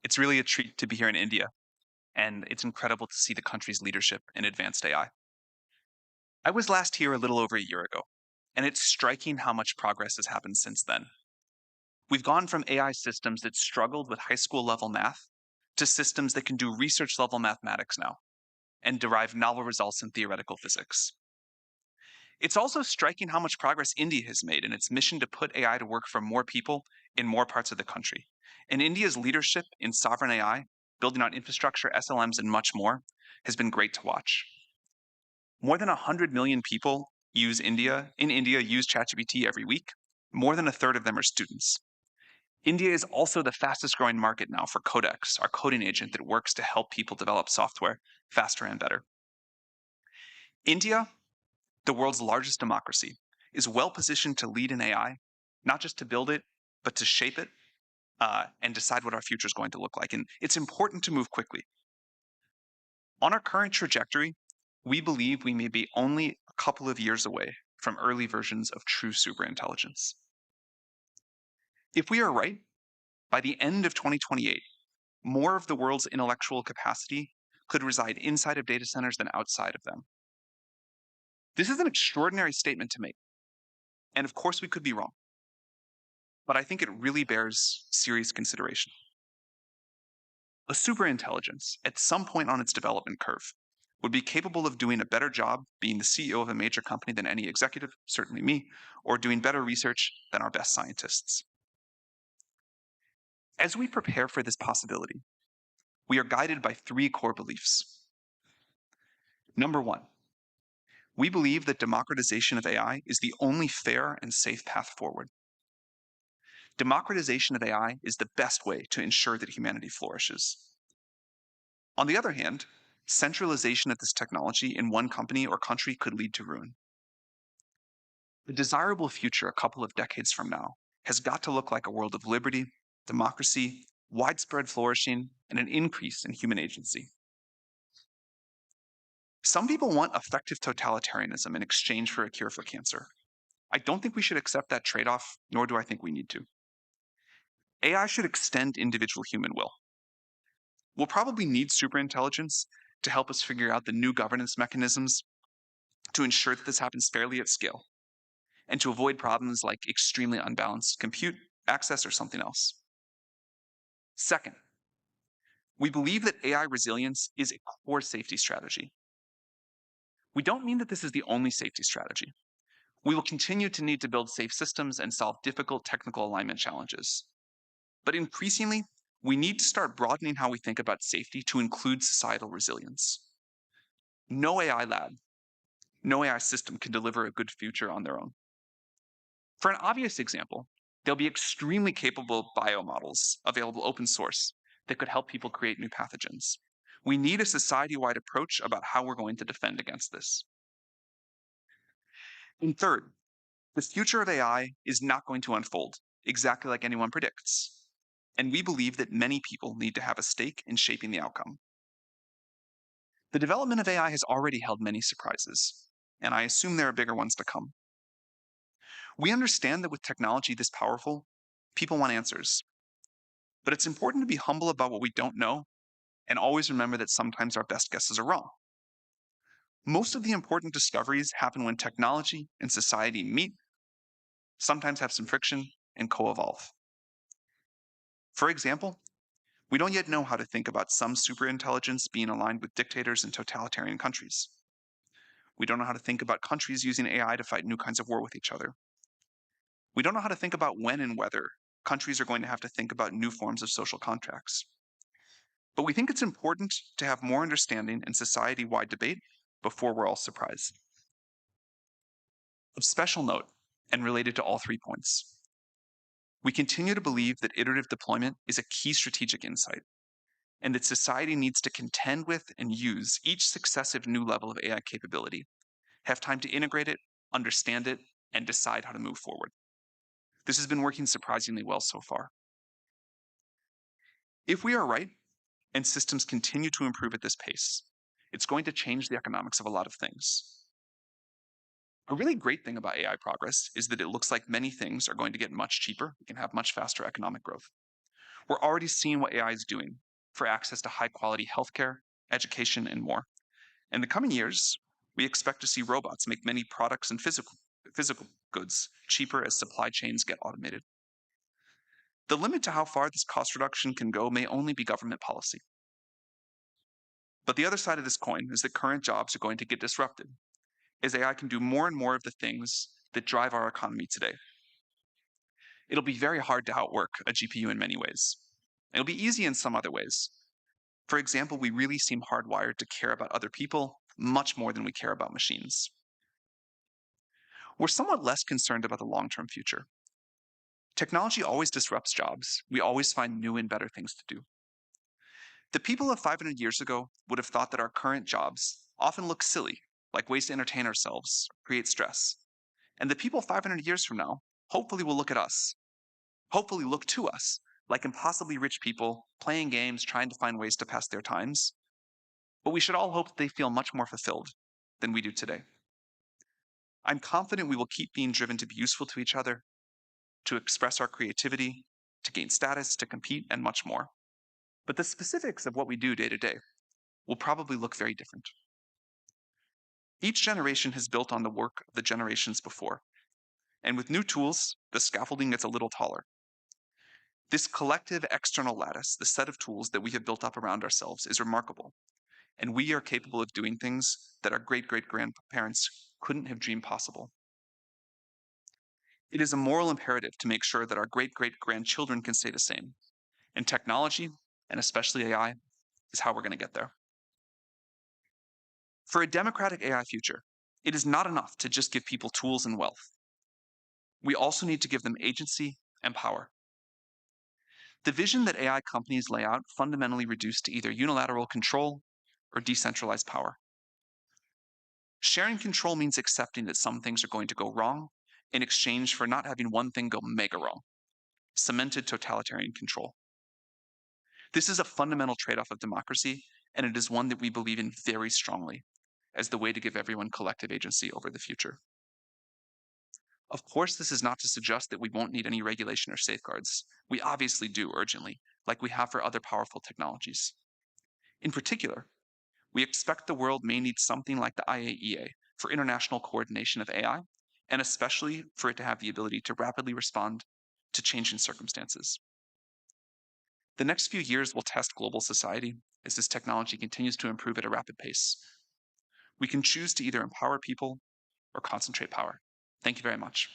It's really a treat to be here in India, and it's incredible to see the country's leadership in advanced AI. I was last here a little over a year ago, and it's striking how much progress has happened since then. We've gone from AI systems that struggled with high school level math to systems that can do research level mathematics now and derive novel results in theoretical physics. It's also striking how much progress India has made in its mission to put AI to work for more people in more parts of the country. And India's leadership in sovereign AI, building out infrastructure, SLMs, and much more, has been great to watch. More than 100 million people use ChatGPT every week. More than a third of them are students. India is also the fastest growing market now for Codex, our coding agent that works to help people develop software faster and better. India, the world's largest democracy, is well positioned to lead in AI, not just to build it, but to shape it and decide what our future is going to look like. And it's important to move quickly. On our current trajectory, we believe we may be only a couple of years away from early versions of true superintelligence. If we are right, by the end of 2028, more of the world's intellectual capacity could reside inside of data centers than outside of them. This is an extraordinary statement to make. And of course, we could be wrong. But I think it really bears serious consideration. A superintelligence, at some point on its development curve, would be capable of doing a better job being the CEO of a major company than any executive, certainly me, or doing better research than our best scientists. As we prepare for this possibility, we are guided by three core beliefs. Number one, we believe that democratization of AI is the only fair and safe path forward. Democratization of AI is the best way to ensure that humanity flourishes. On the other hand, centralization of this technology in one company or country could lead to ruin. The desirable future a couple of decades from now has got to look like a world of liberty, democracy, widespread flourishing, and an increase in human agency. Some people want effective totalitarianism in exchange for a cure for cancer. I don't think we should accept that trade-off, nor do I think we need to. AI should extend individual human will. We'll probably need superintelligence to help us figure out the new governance mechanisms to ensure that this happens fairly at scale, and to avoid problems like extremely unbalanced compute access or something else. Second, we believe that AI resilience is a core safety strategy. We don't mean that this is the only safety strategy. We will continue to need to build safe systems and solve difficult technical alignment challenges. But increasingly, we need to start broadening how we think about safety to include societal resilience. No AI lab, no AI system can deliver a good future on their own. For an obvious example, there'll be extremely capable biomodels available open source that could help people create new pathogens. We need a society-wide approach about how we're going to defend against this. And third, the future of AI is not going to unfold exactly like anyone predicts. And we believe that many people need to have a stake in shaping the outcome. The development of AI has already held many surprises, and I assume there are bigger ones to come. We understand that with technology this powerful, people want answers. But it's important to be humble about what we don't know and always remember that sometimes our best guesses are wrong. Most of the important discoveries happen when technology and society meet, sometimes have some friction, and co-evolve. For example, we don't yet know how to think about some superintelligence being aligned with dictators in totalitarian countries. We don't know how to think about countries using AI to fight new kinds of war with each other. We don't know how to think about when and whether countries are going to have to think about new forms of social contracts. But we think it's important to have more understanding and society-wide debate before we're all surprised. Of special note, and related to all 3 points, we continue to believe that iterative deployment is a key strategic insight, and that society needs to contend with and use each successive new level of AI capability, have time to integrate it, understand it, and decide how to move forward. This has been working surprisingly well so far. If we are right, and systems continue to improve at this pace, it's going to change the economics of a lot of things. A really great thing about AI progress is that it looks like many things are going to get much cheaper. We can have much faster economic growth. We're already seeing what AI is doing for access to high quality healthcare, education, and more. In the coming years, we expect to see robots make many products and physical goods cheaper as supply chains get automated. The limit to how far this cost reduction can go may only be government policy. But the other side of this coin is that current jobs are going to get disrupted as AI can do more and more of the things that drive our economy today. It'll be very hard to outwork a GPU in many ways. It'll be easy in some other ways. For example, we really seem hardwired to care about other people much more than we care about machines. We're somewhat less concerned about the long-term future. Technology always disrupts jobs. We always find new and better things to do. The people of 500 years ago would have thought that our current jobs often look silly, like ways to entertain ourselves, create stress. And the people 500 years from now hopefully will look at us, hopefully look to us, like impossibly rich people playing games, trying to find ways to pass their times. But we should all hope that they feel much more fulfilled than we do today. I'm confident we will keep being driven to be useful to each other, to express our creativity, to gain status, to compete, and much more. But the specifics of what we do day to day will probably look very different. Each generation has built on the work of the generations before, and with new tools, the scaffolding gets a little taller. This collective external lattice, the set of tools that we have built up around ourselves, is remarkable, and we are capable of doing things that our great-great-grandparents couldn't have dreamed possible. It is a moral imperative to make sure that our great-great-grandchildren can say the same, and technology, and especially AI, is how we're going to get there. For a democratic AI future, it is not enough to just give people tools and wealth. We also need to give them agency and power. The vision that AI companies lay out fundamentally reduced to either unilateral control or decentralized power. Sharing control means accepting that some things are going to go wrong in exchange for not having one thing go mega wrong, cemented totalitarian control. This is a fundamental trade-off of democracy, and it is one that we believe in very strongly as the way to give everyone collective agency over the future. Of course, this is not to suggest that we won't need any regulation or safeguards. We obviously do urgently, like we have for other powerful technologies. In particular, we expect the world may need something like the IAEA for international coordination of AI, and especially for it to have the ability to rapidly respond to changing circumstances. The next few years will test global society as this technology continues to improve at a rapid pace. We can choose to either empower people or concentrate power. Thank you very much.